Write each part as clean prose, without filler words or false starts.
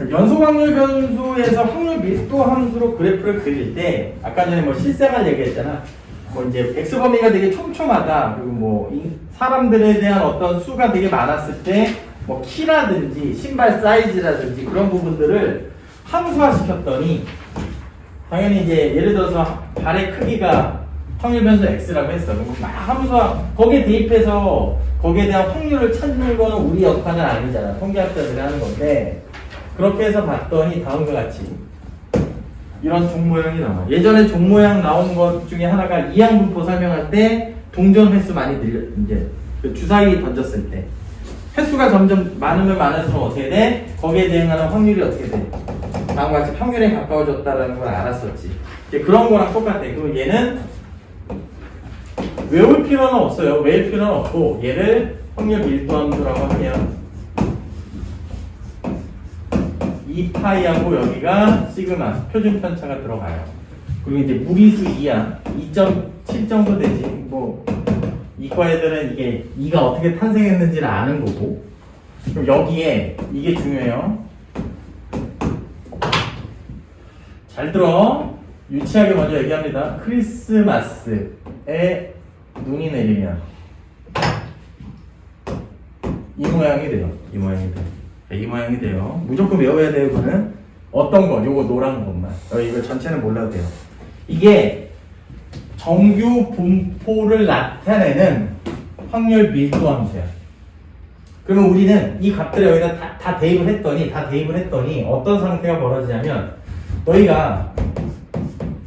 연속 확률 변수에서 확률 밀도 함수로 그래프를 그릴 때 아까 전에 뭐 실생활 얘기했잖아. 뭐 이제 x 범위가 되게 촘촘하다. 그리고 뭐 사람들에 대한 어떤 수가 되게 많았을 때 뭐 키라든지 신발 사이즈라든지 그런 부분들을 함수화 시켰더니 당연히 이제 예를 들어서 발의 크기가 확률 변수 x라고 했어. 그럼 막 함수화 거기에 대입해서 거기에 대한 확률을 찾는 거는 우리 역할은 아니잖아. 통계학자들이 하는 건데 그렇게 해서 봤더니 다음과 같이 이런 종 모양이 나와. 예전에 종 모양 나온 것 중에 하나가 이항분포 설명할 때 동전 횟수 많이 늘려 이제 그 주사위 던졌을 때 횟수가 점점 많으면 많을수록 어떻게 돼? 거기에 대응하는 확률이 어떻게 돼? 다음과 같이 평균에 가까워졌다라는 걸 알았었지. 이제 그런 거랑 똑같아. 그리고 얘는 외울 필요는 없어요. 외울 필요는 없고 얘를 확률 밀도함수라고 하면 2파이하고 여기가 시그마 표준 편차가 들어가요. 그리고 이제 무리수 2야. 2.7 정도 되지. 뭐 이과 애들은 이게 2가 어떻게 탄생했는지를 아는 거고. 그럼 여기에 이게 중요해요. 잘 들어. 유치하게 먼저 얘기합니다. 크리스마스에 눈이 내리면 이 모양이 돼요. 이 모양이 돼요. 이 모양이 돼요. 무조건 외워야 돼요. 그거는 어떤 거? 요거 노란 것만. 이거 전체는 몰라도 돼요. 이게 정규 분포를 나타내는 확률 밀도 함수야. 그러면 우리는 이 값들을 여기다 다 대입을 했더니 어떤 상태가 벌어지냐면 너희가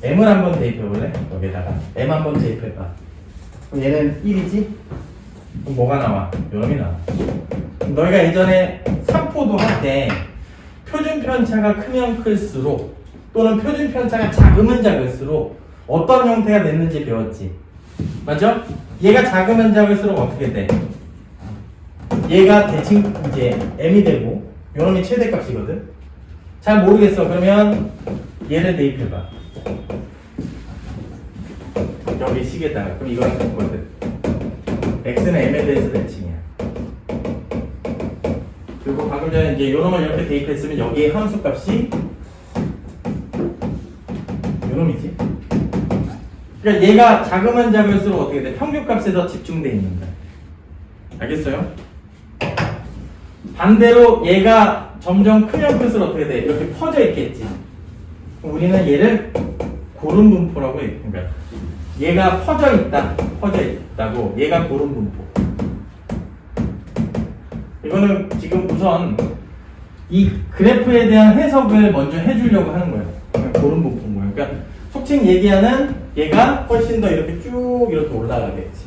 m을 한번 대입해 볼래? 여기다가 m 한번 대입해봐. 그럼 얘는 1이지? 그럼 뭐가 나와? 요놈이 나와. 너희가 예전에 삼포도 할 때 표준 편차가 크면 클수록 또는 표준 편차가 작으면 작을수록 어떤 형태가 됐는지 배웠지. 맞죠? 얘가 작으면 작을수록 어떻게 돼? 얘가 대칭 이제 m이 되고 요놈이 최대값이거든. 잘 모르겠어. 그러면 얘를 대입해봐. 여기 식에다가. 그럼 이거랑 같거든. x는 m에 대해서 대칭이야. 그리고 방금 전에 이제 요놈을 이렇게 대입했으면 여기에 함수값이 요놈이지. 그러니까 얘가 작으면 작을수록 어떻게 돼? 평균값에 더 집중돼 있는 거야. 알겠어요? 반대로 얘가 점점 크면 클수록 어떻게 돼? 이렇게 퍼져 있겠지. 그럼 우리는 얘를 고름 분포라고 해. 그러니까 얘가 퍼져 있다고. 얘가 고름 분포. 이거는 지금 우선 이 그래프에 대한 해석을 먼저 해주려고 하는 거예요. 고름 분포인 거예요. 그러니까 속칭 얘기하는 얘가 훨씬 더 이렇게 쭉 이렇게 올라가겠지.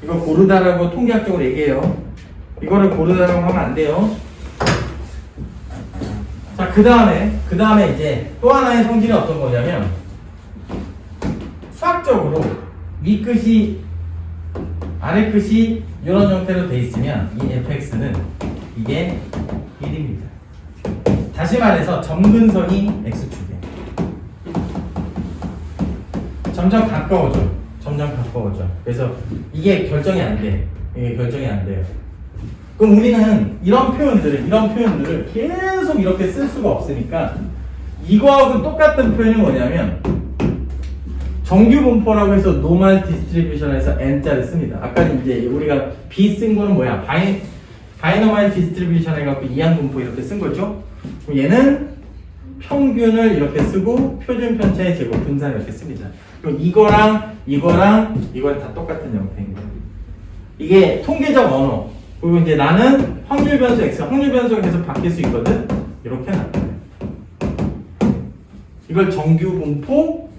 이거 고르다라고 통계학적으로 얘기해요. 이거를 고르다라고 하면 안 돼요. 자, 그 다음에 이제 또 하나의 성질이 어떤 거냐면 수학적으로 위 끝이 아래 끝이 이런 형태로 돼 있으면 이 fx는 이게 1입니다. 다시 말해서 점근선이 x축이에요. 점점 가까워져. 그래서 이게 결정이 안 돼. 이게 결정이 안 돼요. 그럼 우리는 이런 표현들을 계속 이렇게 쓸 수가 없으니까 이거하고 똑같은 표현이 뭐냐면 정규 분포라고 해서 노멀 디스트리뷰션에서 n자를 씁니다. 아까 이제 우리가 b 쓴 거는 뭐야? 바이노멀 디스트리뷰션 해갖고 이항 분포 이렇게 쓴 거죠? 그럼 얘는 평균을 이렇게 쓰고 표준 편차의 제곱 분산을 이렇게 씁니다. 그럼 이거랑 다 똑같은 형태입니다. 이게 통계적 언어. 그리고 이제 나는 확률 변수 x, 확률 변수가 계속 바뀔 수 있거든? 이렇게 나타나요. 이걸 정규 분포라고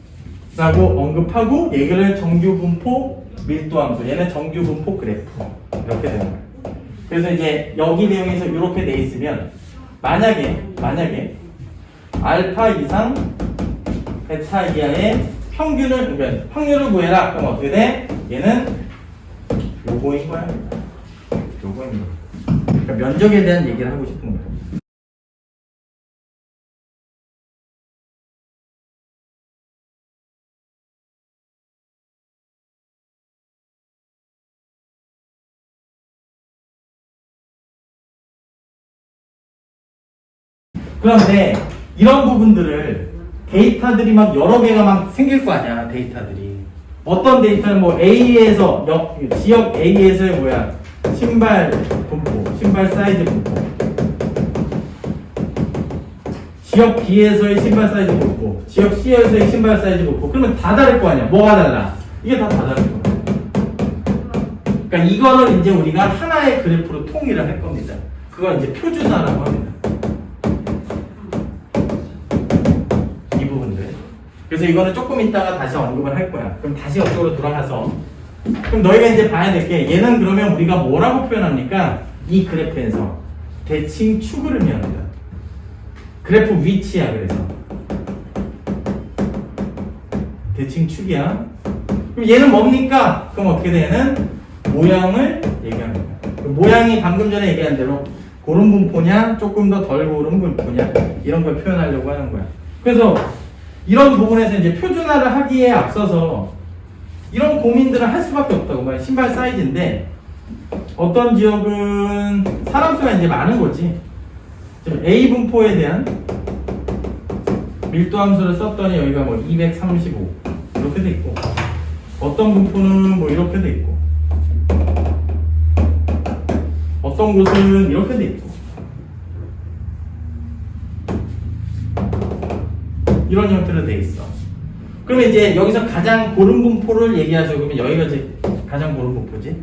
언급하고, 얘를 정규 분포 밀도 함수, 얘는 정규 분포 그래프. 이렇게 되는 거예요. 그래서 이제 여기 내용에서 이렇게 돼 있으면, 만약에, 알파 이상, 베타 이하의 평균을, 그러니까 확률을 구해라. 그럼 어떻게 돼? 얘는 요거인 거야. 그러니까 면적에 대한 얘기를 하고 싶은 거예요. 그런데 이런 부분들을 데이터들이 막 여러 개가 막 생길 거 아니야, 데이터들이. 어떤 데이터는 뭐 A에서, 지역 A에서의 뭐야, 신발 분포, 신발 사이즈 분포. 지역 B에서의 신발 사이즈 분포, 지역 C에서의 신발 사이즈 분포. 그러면 다 다를 거 아니야. 뭐가 달라? 이게 다 다를 거야. 그러니까 이거를 이제 우리가 하나의 그래프로 통일을 할 겁니다. 그걸 이제 표준화라고 합니다. 이 부분들. 그래서 이거는 조금 이따가 다시 언급을 할 거야. 그럼 다시 이쪽으로 돌아가서. 그럼 너희가 이제 봐야 될 게, 얘는 그러면 우리가 뭐라고 표현합니까? 이 그래프에서 대칭 축을 의미합니다. 그래프 위치야, 그래서. 대칭 축이야. 그럼 얘는 뭡니까? 그럼 어떻게 되는? 모양을 얘기합니다. 모양이 방금 전에 얘기한 대로 고른 분포냐, 조금 더 덜 고른 분포냐, 이런 걸 표현하려고 하는 거야. 그래서 이런 부분에서 이제 표준화를 하기에 앞서서 이런 고민들을 할 수밖에 없다고 말이야. 신발 사이즈인데 어떤 지역은 사람 수가 이제 많은 거지. 지금 A 분포에 대한 밀도 함수를 썼더니 여기가 뭐 235 이렇게 돼 있고, 어떤 분포는 뭐 이렇게 돼 있고, 어떤 곳은 이렇게 돼 있고, 이런 형태로 돼 있어. 그러면 이제 여기서 가장 고른 분포를 얘기하죠. 그러면 여기가 이제 가장 고른 분포지.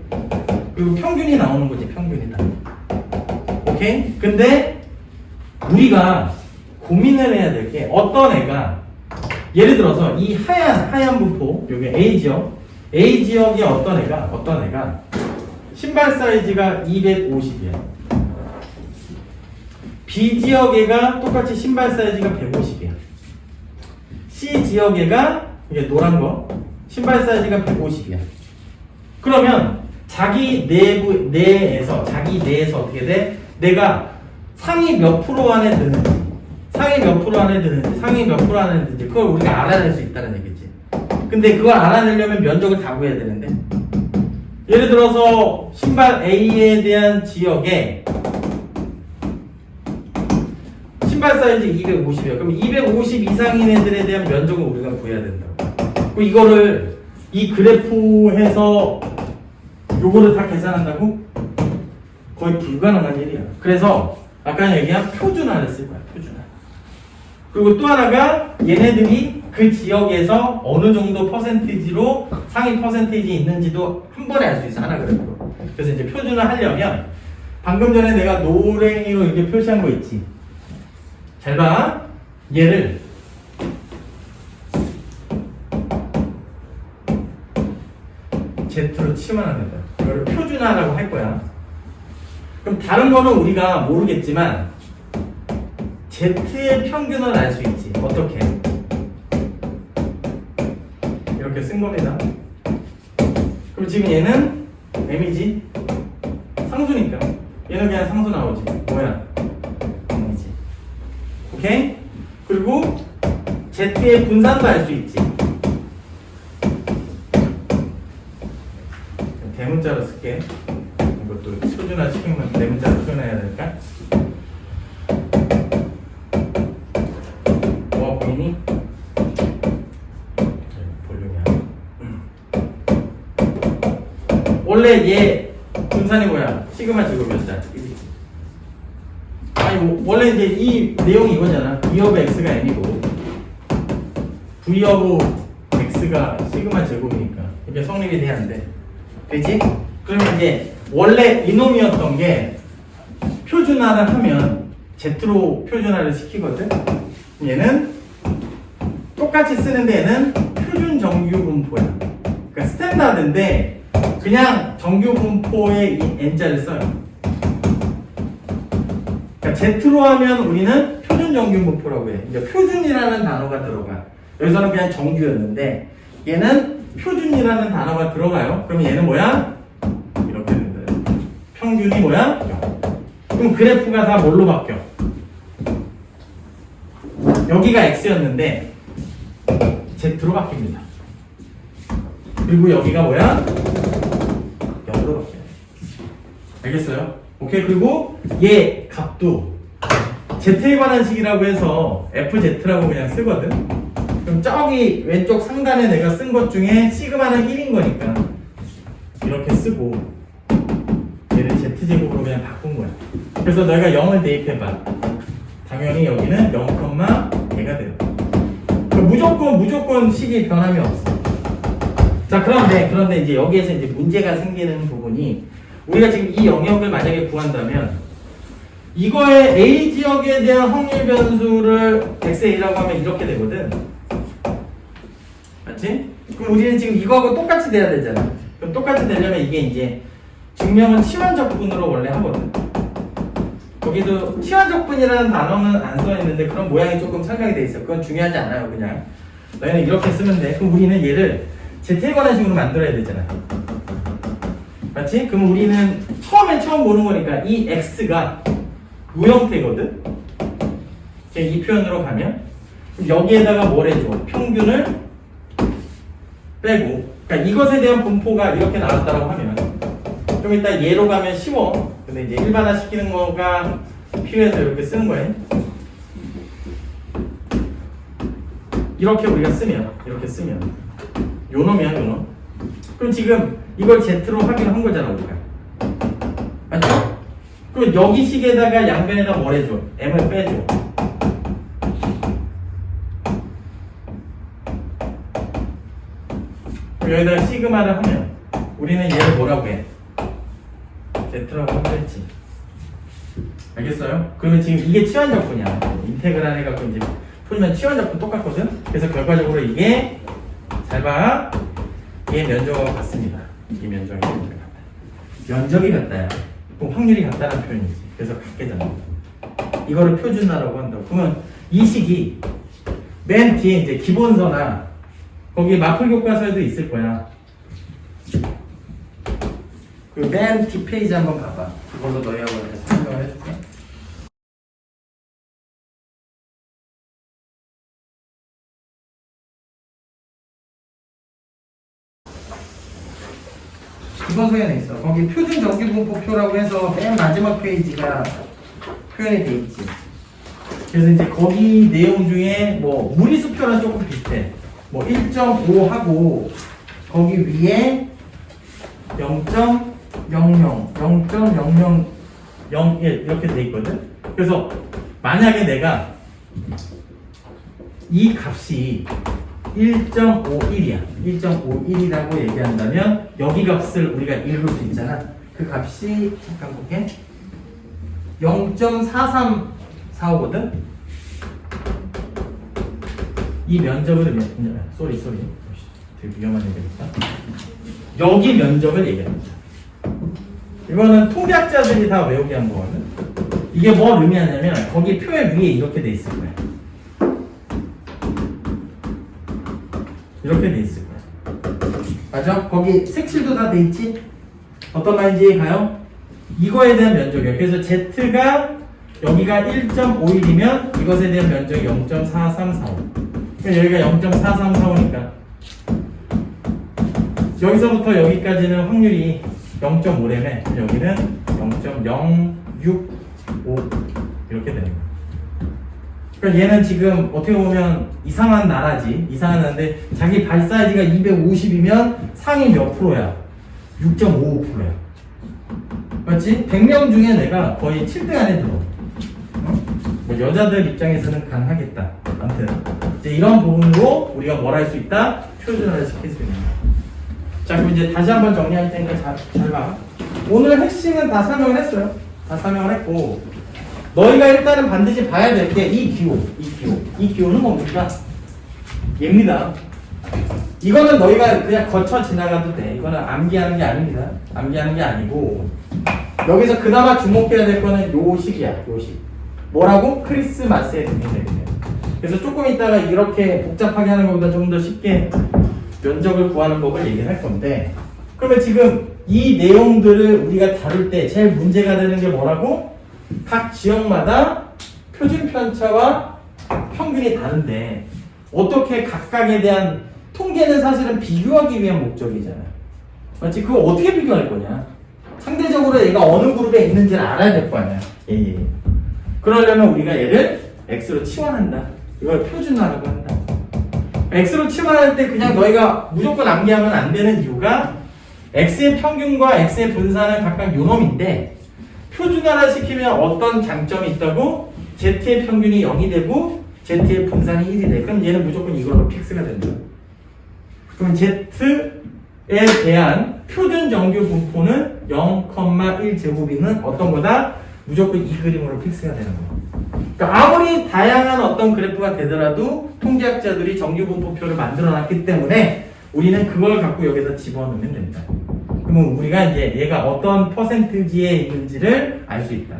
그리고 평균이 나오는 거지, 평균이 다. 오케이? 근데 우리가 고민을 해야 될 게, 어떤 애가 예를 들어서 이 하얀 분포, 여기 A 지역의 어떤 애가 신발 사이즈가 250이야. B 지역애가 똑같이 신발 사이즈가 150이야. C 지역애가, 이게 노란 거, 신발 사이즈가 150이야. 그러면 자기 내에서 어떻게 돼? 내가 상위 몇 프로 안에 드는지, 상위 몇 프로 안에 드는지, 그걸 우리가 알아낼 수 있다는 얘기지. 근데 그걸 알아내려면 면적을 다 구해야 되는데, 예를 들어서 신발 A에 대한 지역에 신발 사이즈 250이야. 그럼 250 이상인 애들에 대한 면적을 우리가 구해야 된다고. 그럼 이거를 이 그래프에서 요거를 다 계산한다고? 거의 불가능한 일이야. 그래서 아까 얘기한 표준화를 쓸 거야. 표준화. 그리고 또 하나가 얘네들이 그 지역에서 어느 정도 퍼센티지로 상위 퍼센티지 있는지도 한 번에 알 수 있어, 하나 그래프로. 그래서 이제 표준화 하려면 방금 전에 내가 노랭이로 이렇게 표시한 거 있지. 잘 봐. 얘를 Z로 치면 안 된다. 이걸 표준화라고 할 거야. 그럼 다른 거는 우리가 모르겠지만 Z의 평균을 알 수 있지. 어떻게? 이렇게 쓴 겁니다. 그럼 지금 얘는 M이지? 상수니까. 얘는 그냥 상수 나오지. 뭐야? M이지. 오케이? 그리고 Z의 분산도 알 수 있지. 대문자로 쓸게. 이것도 표준화 시키면 대문자로 표현해야 될까? 뭐가 보이니? 원래 얘 분산이 뭐야? 시그마 제곱이었잖아. 아니 원래 이제 이 내용이 이거잖아. V of x가 n이고 V of x가 시그마 제곱이니까 이게 성립이 돼야 안 돼. 되지? 그러면 이제 원래 이놈이었던 게 표준화를 하면 Z로 표준화를 시키거든. 얘는 똑같이 쓰는데 얘는 표준 정규 분포야. 그러니까 스탠다드인데 그냥 정규 분포에 이 n자를 써요. 그러니까 Z로 하면 우리는 표준 정규 분포라고 해. 이제 표준이라는 단어가 들어가. 여기서는 그냥 정규였는데 얘는 표준이라는 단어가 들어가요. 그러면 얘는 뭐야? 이렇게 된다. 평균이 뭐야? 0. 그럼 그래프가 다 뭘로 바뀌어? 여기가 x였는데 z로 바뀝니다. 그리고 여기가 뭐야? 0으로 바뀌어요. 알겠어요? 오케이. 그리고 얘 값도 Z에 관한 식이라고 해서 FZ라고 그냥 쓰거든. 그럼 저기 왼쪽 상단에 내가 쓴 것 중에 시그마는 1인 거니까 이렇게 쓰고 얘를 Z제곱으로 그냥 바꾼 거야. 그래서 내가 0을 대입해봐. 당연히 여기는 0,개가 돼요. 무조건 식이 변함이 없어. 자, 그런데 이제 여기에서 이제 문제가 생기는 부분이 우리가 지금 이 영역을 만약에 구한다면 이거의 A 지역에 대한 확률 변수를 xa라고 하면 이렇게 되거든. 맞지? 그럼 우리는 지금 이거하고 똑같이 돼야 되잖아. 그럼 똑같이 되려면 이게 이제 증명은 치환적분으로 원래 하거든. 거기도 치환적분이라는 단어는 안 써있는데 그런 모양이 조금 설명이 돼 있어. 그건 중요하지 않아요. 그냥 너희는 이렇게 쓰면 돼. 그럼 우리는 얘를 Z에 관한 식으로 만들어야 되잖아. 맞지? 그럼 우리는 처음 보는 거니까 이 x가 우형태거든. 이 표현으로 가면 여기에다가 뭘 해줘? 평균을 빼고, 그러니까 이것에 대한 분포가 이렇게 나왔다고 하면 좀 이따 얘로 가면 쉬워. 근데 이제 일반화 시키는 거가 필요해서 이렇게 쓰는 거예요. 이렇게 우리가 쓰면 요 놈이야, 요 놈. 그럼 지금 이걸 Z로 확인한 거잖아, 우리가. 맞죠? 그럼 여기 식에다가 양변에다 뭘 해줘? M을 빼줘. 여기다가 시그마를 하면 우리는 얘를 뭐라고 해? Z라고 하고 했지. 알겠어요? 그러면 지금 이게 치환적분이야. 인테그랄 해갖고 이제 풀면 치환적분 똑같거든? 그래서 결과적으로 이게 잘 봐. 이게 면적하고 같습니다. 이게 면적이 같다. 면적이 같다야. 그럼 확률이 같다는 표현이지. 그래서 같게잖아. 이거를 표준화라고 한다고. 그러면 이 식이 맨 뒤에 이제 기본서나 거기 마플 교과서에도 있을 거야. 그 맨 뒷페이지 한번 봐봐. 그걸로 너희하고 같이 설명을 해줄게. 기본서에는 있어. 거기 표준 정기분포표라고 해서 맨 마지막 페이지가 표현이 돼 있지. 그래서 이제 거기 내용 중에 뭐 무리수표랑 조금 비슷해. 뭐 1.5하고 거기 위에 0.00, 0.00001 이렇게 돼 있거든. 그래서 만약에 내가 이 값이 1.51이야. 1.51이라고 얘기한다면 여기 값을 우리가 읽을 수 있잖아. 그 값이 잠깐 볼게. 0.4345거든. 이 면적을 쏘리 되게 위험한 얘기니까 여기 면적을 얘기합니다. 이거는 통계학자들이 다 외우게 한 거거든. 이게 뭘 의미하냐면 거기 표의 위에 이렇게 돼 있을 거야. 이렇게 돼 있을 거야. 맞아? 거기 색칠도 다 돼 있지? 어떤 말인지 이해가요? 이거에 대한 면적이야. 그래서 Z가 여기가 1.51이면 이것에 대한 면적이 0.4345. 여기가 0.4345니까 여기서부터 여기까지는 확률이 0.5래매. 여기는 0.065 이렇게 되는 거야. 그러니까 얘는 지금 어떻게 보면 이상한 나라지. 이상한 나라인데 자기 발 사이즈가 250이면 상위 몇 프로야? 6.55%야. 맞지? 100명 중에 내가 거의 7등 안에 들어. 뭐 여자들 입장에서는 가능하겠다. 아무튼 이제 이런 부분으로 우리가 뭘 할 수 있다? 표준화를 시킬 수 있는 거야. 자, 그럼 이제 다시 한번 정리할 테니까 잘 봐. 오늘 핵심은 다 설명을 했어요. 다 설명을 했고 너희가 일단은 반드시 봐야 될 게 이 기호는 뭡니까? 얘입니다. 이거는 너희가 그냥 거쳐 지나가도 돼. 이거는 암기하는 게 아닙니다. 암기하는 게 아니고 여기서 그나마 주목해야 될 거는 요 식이야. 요 식. 뭐라고? 크리스마스에 드린다고요. 그래서 조금 있다가 이렇게 복잡하게 하는 것보다 좀 더 쉽게 면적을 구하는 법을 얘기할 건데 그러면 지금 이 내용들을 우리가 다룰 때 제일 문제가 되는 게 뭐라고? 각 지역마다 표준 편차와 평균이 다른데 어떻게 각각에 대한 통계는 사실은 비교하기 위한 목적이잖아. 맞지? 그거 어떻게 비교할 거냐? 상대적으로 얘가 어느 그룹에 있는지를 알아야 될 거 아니야. 예. 그러려면 우리가 얘를 x로 치환한다. 이걸 표준화라고 한다. x로 치환할 때 그냥 너희가 무조건 암기하면 안 되는 이유가 x의 평균과 x의 분산은 각각 요놈인데 표준화를 시키면 어떤 장점이 있다고? z의 평균이 0이 되고 z의 분산이 1이 돼. 그럼 얘는 무조건 이걸로 픽스가 된다. 그럼 z에 대한 표준 정규 분포는 0,1제곱이는 어떤 거다? 무조건 이 그림으로 픽스가 되는 거야. 그러니까 아무리 다양한 어떤 그래프가 되더라도 통계학자들이 정규 분포표를 만들어 놨기 때문에 우리는 그걸 갖고 여기다 집어넣으면 된다. 그러면 우리가 이제 얘가 어떤 퍼센트지에 있는지를 알 수 있다.